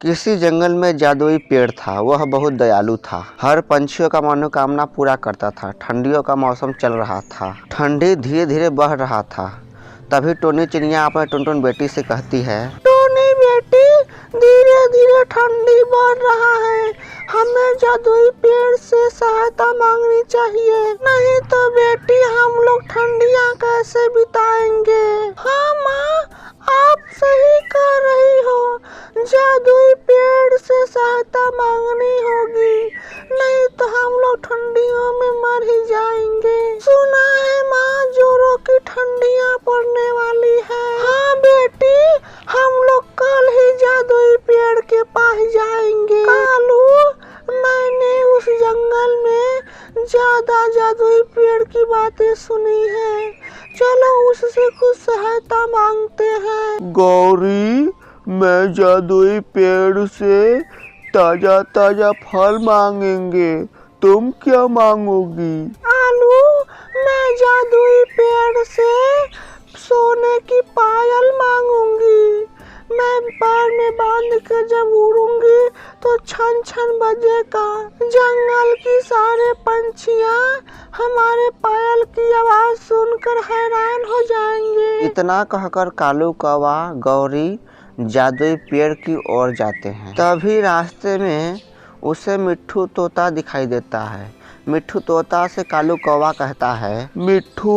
किसी जंगल में जादुई पेड़ था। वह बहुत दयालु था। हर पंछियों का मनोकामना पूरा करता था। ठंडियों का मौसम चल रहा था। ठंडी धीरे धीरे बढ़ रहा था। तभी टोनी चिड़िया अपने टुनटुन बेटी से कहती है, टोनी बेटी, धीरे धीरे ठंडी बढ़ रहा है। हमें जादुई पेड़ से सहायता मांगनी चाहिए, नहीं तो बेटी हम लोग ठंडियाँ कैसे बिताएंगे। हाँ माँ, आप सही कह रही हो। जादुई पेड़ से सहायता मांगनी होगी, नहीं तो हम लोग ठंडियों में मर ही जाएंगे। सुना है माँ, जोरों की ठंडियाँ पड़ने वाली है। हाँ बेटी, हम लोग कल ही जादुई पेड़ के पास जाएंगे। कालू, मैंने उस जंगल में ज्यादा जादुई पेड़ की बातें सुनी है। चलो उससे कुछ सहायता मांगते हैं। गौरी, मैं जादुई पेड़ से ताजा ताजा फल मांगेंगे। तुम क्या मांगोगी? आलू, मैं जादुई पेड़ से सोने की पायल मांगूंगी। मैं पैर में बांध कर जब उड़ूंगी तो छन छन बजेगा। जंगल की सारे पंछियाँ हमारे पायल की आवाज सुनकर हैरान हो जाएंगे। इतना कहकर कालू कौवा गौरी जादुई पेड़ की ओर जाते हैं। तभी रास्ते में उसे मिट्ठू तोता दिखाई देता है। मिट्ठू तोता से कालू कौवा कहता है, मिट्ठू,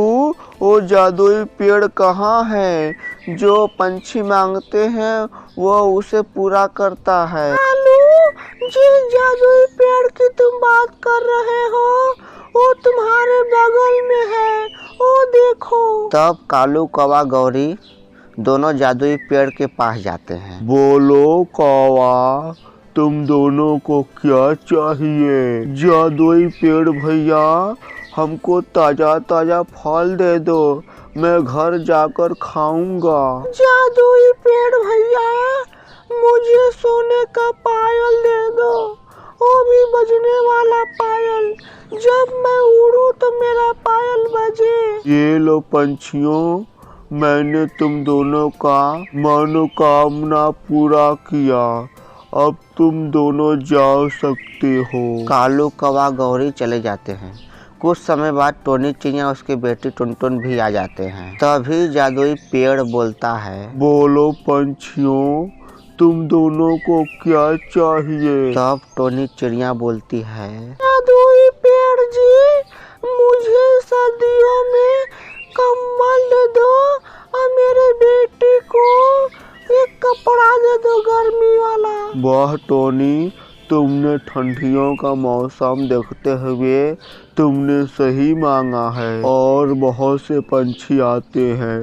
वो जादुई पेड़ कहाँ है? जो पंछी मांगते हैं वो उसे पूरा करता है। आलू, जिस जादुई पेड़ की तुम बात कर रहे हो वो तुम्हारे बगल में है, वो देखो। तब कालू कौवा गौरी दोनों जादुई पेड़ के पास जाते हैं। बोलो कौवा, तुम दोनों को क्या चाहिए? जादुई पेड़ भैया, हमको ताजा ताजा फल दे दो, मैं घर जाकर खाऊंगा। जादुई पेड़ भैया, मुझे सोने का पायल दे दो, वो भी बजने वाला पायल। जब मैं उड़ूं तो मेरा पायल बजे। ये लो पंछियों, मैंने तुम दोनों का मनोकामना पूरा किया। अब तुम दोनों जा सकते हो। कालू कौवा गौरी चले जाते हैं। कुछ समय बाद टोनी चिड़िया उसकी बेटी टुनटुन भी आ जाते हैं। तभी जादुई पेड़ बोलता है, बोलो पंछियों, तुम दोनों को क्या चाहिए? तब टोनी चिड़िया बोलती है, जादुई पेड़ जी, मुझे सर्दियों में कंबल दे दो और मेरे बेटी को एक कपड़ा दे दो गर्मी वाला। वाह टोनी, तुमने ठंडियों का मौसम देखते हुए तुमने सही मांगा है। और बहुत से पंछी आते हैं,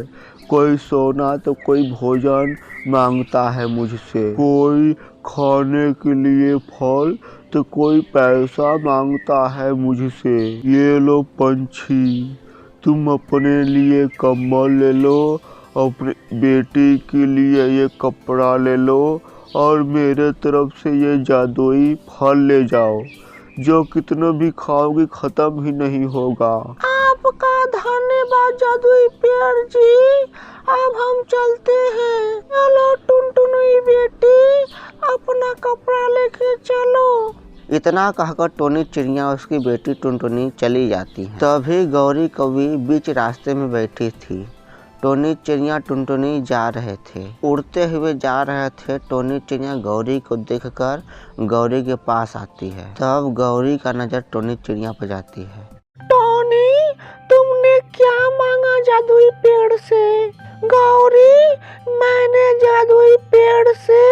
कोई सोना तो कोई भोजन मांगता है मुझसे, कोई खाने के लिए फल तो कोई पैसा मांगता है मुझसे। ये लो पंछी, तुम अपने लिए कंबल ले लो, अपनी बेटी के लिए ये कपड़ा ले लो और मेरे तरफ से ये जादुई फल ले जाओ, जो कितना भी खाओगे खत्म ही नहीं होगा। आपका धन्यवाद जादुई पेड़ जी। अब हम चलते हैं। चलो टुनटुनी बेटी, अपना कपड़ा लेके चलो। इतना कहकर टोनी चिड़िया उसकी बेटी टुनटुनी चली जाती है। तभी गौरी कौवी बीच रास्ते में बैठी थी। टोनी चिड़िया टुनटुनी जा रहे थे, उड़ते हुए जा रहे थे। टोनी चिड़िया गौरी को देखकर गौरी के पास आती है। तब गौरी का नजर टोनी चिड़िया पर जाती है। टोनी, तुमने क्या मांगा जादुई पेड़ से? गौरी, मैंने जादुई पेड़ से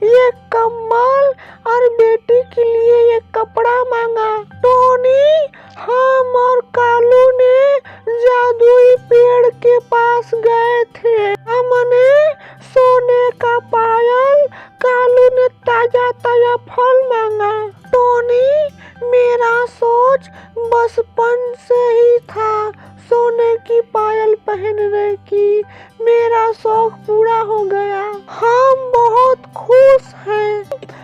ये कम्बल और बेटी के लिए ये कपड़ा मांगा। टोनी, हम और कालू ने जादुई पेड़ के पास गए थे। हमने सोने का पायल, कालू ने ताजा ताजा फल मांगा। टोनी, मेरा सोच बचपन से ही था सोने की पायल पहनने की। मेरा शौक पूरा हो गया। हम बहुत खुश हैं।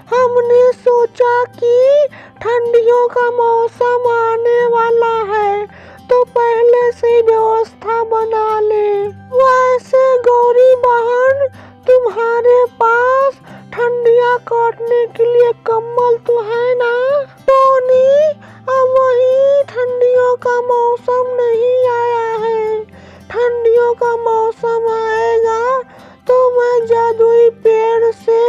हमने सोचा कि ठंडियों का मौसम आने वाला है तो पहले से व्यवस्था बना ले। वैसे गौरी बहन, तुम्हारे पास ठंडियाँ काटने के लिए कम्बल तो है ना? टोनी, अब वही ठंडियों का मौसम नहीं आया है। ठंडियों का मौसम आएगा तो मैं जादुई पेड़ से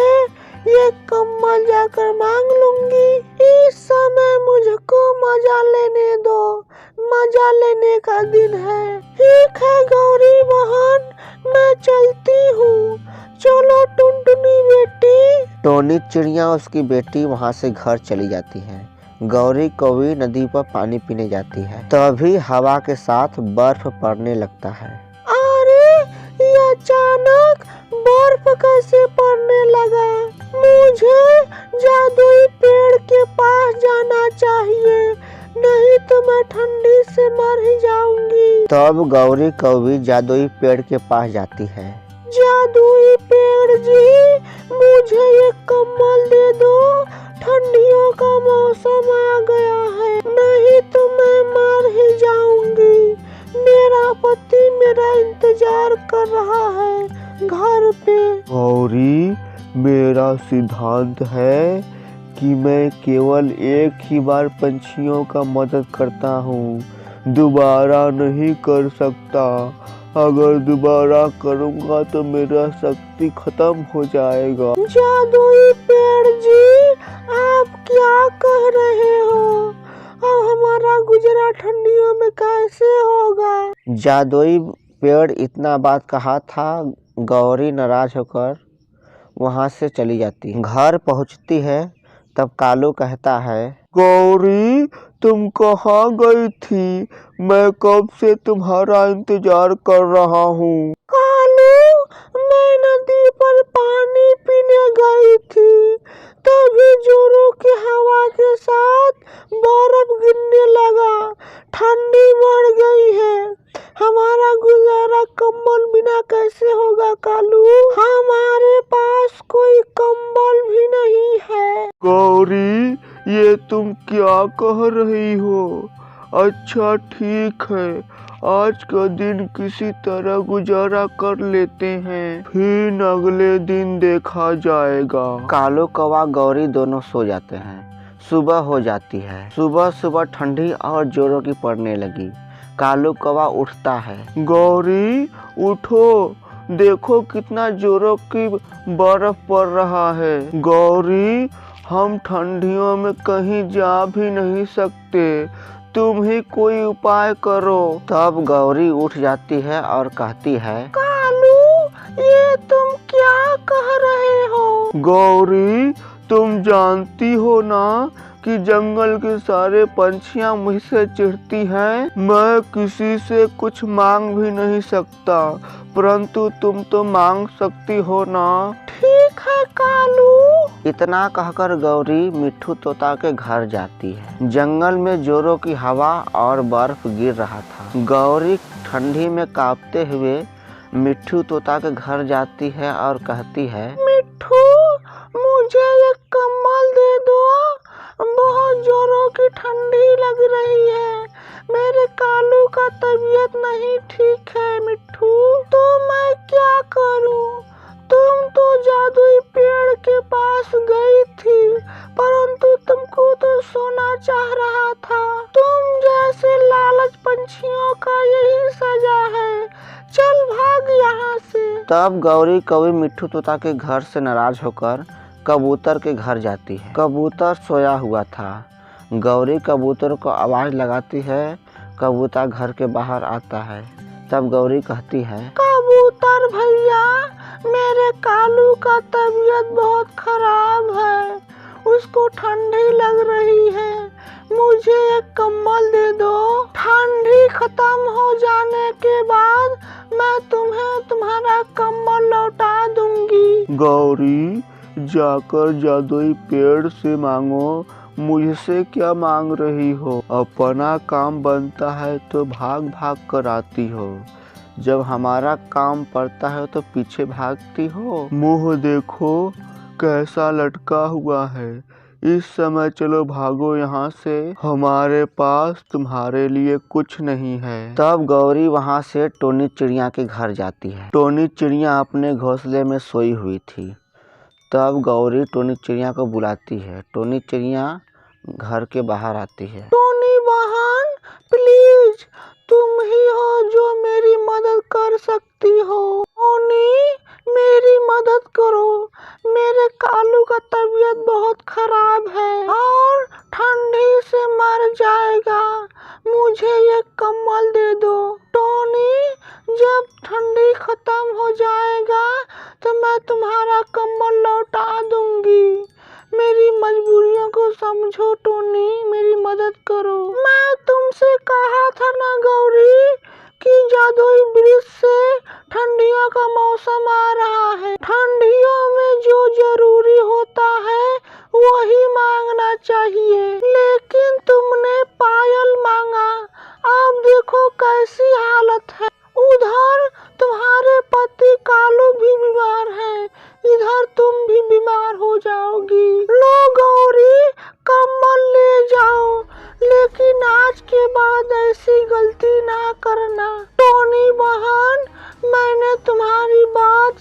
ये कम्बल जाकर मांग लूंगी। इस समय मुझको मजा लेने दो, मजा लेने का दिन है। ठीक है गौरी बहन, मैं चलती हूँ। चलो टुनटुनी बेटी। टोनी चिड़िया और उसकी बेटी वहाँ से घर चली जाती है। गौरी कौवी नदी पर पानी पीने जाती है। तभी हवा के साथ बर्फ पड़ने लगता है। अरे, ये अचानक बर्फ कैसे पड़ने लगा? मुझे जादुई पेड़ के पास जाना चाहिए, नहीं तो मैं ठंडी से मर ही जाऊंगी। तब गौरी कौवी जादुई पेड़ के पास जाती है। जादुई पेड़ जी, मुझे ये कम्बल दे दो। ठंडियों का मौसम आ गया है, नहीं तो मैं मर ही जाऊंगी। मेरा पति मेरा इंतजार कर रहा है घर पे। गौरी, मेरा सिद्धांत है कि मैं केवल एक ही बार पंछियों का मदद करता हूँ, दोबारा नहीं कर सकता। अगर दोबारा करूँगा तो मेरा शक्ति खत्म हो जाएगा। जादुई पेड़ जी, आप क्या कह रहे हो? अब हमारा गुजरा ठंडियों में कैसे होगा? जादुई पेड़ इतना बात कहा था, गौरी नाराज होकर वहाँ से चली जाती है। घर पहुँचती है तब कालू कहता है, गौरी, तुम कहाँ गई थी? मैं कब से तुम्हारा इंतजार कर रहा हूँ। कालू, मैं नदी पर पानी पीने गई थी, तभी जोरों की हवा के साथ बर्फ गिरने लगा। ठंडी बढ़ गई है। हमारा गुजारा कम्बल बिना कैसे होगा कालू? हमारे पास कोई कम्बल भी नहीं है। गौरी, ये तुम क्या कह रही हो? अच्छा ठीक है, आज का दिन किसी तरह गुजारा कर लेते हैं, फिर अगले दिन देखा जाएगा। कालू कौवा गौरी दोनों सो जाते हैं। सुबह हो जाती है। सुबह सुबह ठंडी और जोरों की पड़ने लगी। कालू कौवा उठता है। गौरी, उठो, देखो कितना जोरों की बर्फ पड़ रहा है। गौरी, हम ठंडियों में कहीं जा भी नहीं सकते, तुम ही कोई उपाय करो। तब गौरी उठ जाती है और कहती है, कालू, ये तुम क्या कह रहे हो? गौरी, तुम जानती हो ना कि जंगल के सारे पंछियां मुझसे चिढ़ती हैं। मैं किसी से कुछ मांग भी नहीं सकता, परंतु तुम तो मांग सकती हो ना। ठीक है कालू। इतना कहकर गौरी मिट्ठू तोता के घर जाती है। जंगल में जोरों की हवा और बर्फ गिर रहा था। गौरी ठंडी में कांपते हुए मिट्ठू तोता के घर जाती है और कहती है, मिट्ठू, मुझे एक कम्बल दे दो, बहुत जोरों की ठंडी लग रही है। मेरे कालू का तबीयत नहीं ठीक है मिट्ठू, तो मैं क्या करूं? तुम तो जादुई पेड़ के पास गई थी, परंतु तुमको तो सोना चाह रहा था। तुम जैसे लालच पंछियों का यही सजा है। चल भाग यहाँ से। तब गौरी कौवी मिट्ठू तोता के घर से नाराज होकर कबूतर के घर जाती है। कबूतर सोया हुआ था। गौरी कबूतर को आवाज लगाती है। कबूतर घर के बाहर आता है। तब गौरी कहती है, कबूतर भैया, मेरे कालू का तबीयत बहुत खराब है, उसको ठंडी लग रही है, मुझे एक कम्बल दे दो। ठंडी खत्म हो जाने के बाद मैं तुम्हें तुम्हारा कम्बल लौटा दूंगी। गौरी, जाकर जादुई पेड़ से मांगो, मुझसे क्या मांग रही हो? अपना काम बनता है तो भाग भाग कर आती हो, जब हमारा काम पड़ता है तो पीछे भागती हो। मुंह देखो कैसा लटका हुआ है। इस समय चलो भागो यहाँ से, हमारे पास तुम्हारे लिए कुछ नहीं है। तब गौरी वहाँ से टोनी चिड़िया के घर जाती है। टोनी चिड़िया अपने घोंसले में सोई हुई थी। तब गौरी टोनी चिड़िया को बुलाती है। टोनी चिड़िया घर के बाहर आती है। टोनी बहन, प्लीज तुम ही हो जो मेरी मदद कर सकती हो। टोनी, मेरी मदद करो, मेरे कालू का तबीयत बहुत खराब है और ठंडी से मर जाएगा। मुझे ये कम्बल दे दो। टोनी, जब ठंडी खत्म हो जाएगा तो मैं तुम्हारा कम्बल लौटा दूंगी। मेरी मजबूरियों को समझो टोनी, मेरी मदद करो। मैं तुमसे कहा था ना गौरी कि जादुई वृक्ष से ठंडियों का मौसम आ रहा है। ठंडियों में जो जरूरी होता है वही मांगना चाहिए, लेकिन तुमने पायल मांगा। अब देखो कैसी हालत है। उधर तुम्हारे पति कालू भी बीमार है, इधर तुम भी बीमार हो जाओगी। लो गौरी, कम्बल ले जाओ, लेकिन आज के बाद ऐसी गलती ना करना। टोनी बहन, मैंने तुम्हारी बात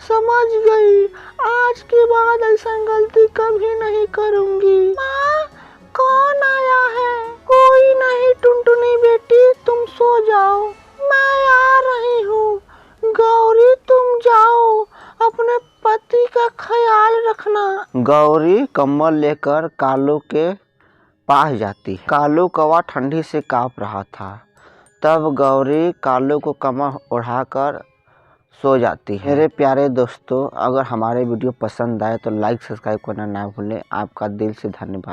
समझ गई। आज के बाद ऐसा गलती कभी नहीं करूंगी। माँ, कौन आया है? कोई नहीं टुनटुनी बेटी, तुम सो जाओ, मैं आ रही हूँ। गौरी, तुम जाओ, अपने पति का ख्याल रखना। गौरी कम्बल लेकर कालू के पास जाती है। कालू कौवा ठंडी से कांप रहा था। तब गौरी कालू को कम्बल ओढ़ाकर सो जाती है। मेरे प्यारे दोस्तों, अगर हमारे वीडियो पसंद आए तो लाइक सब्सक्राइब करना ना भूलें। आपका दिल से धन्यवाद।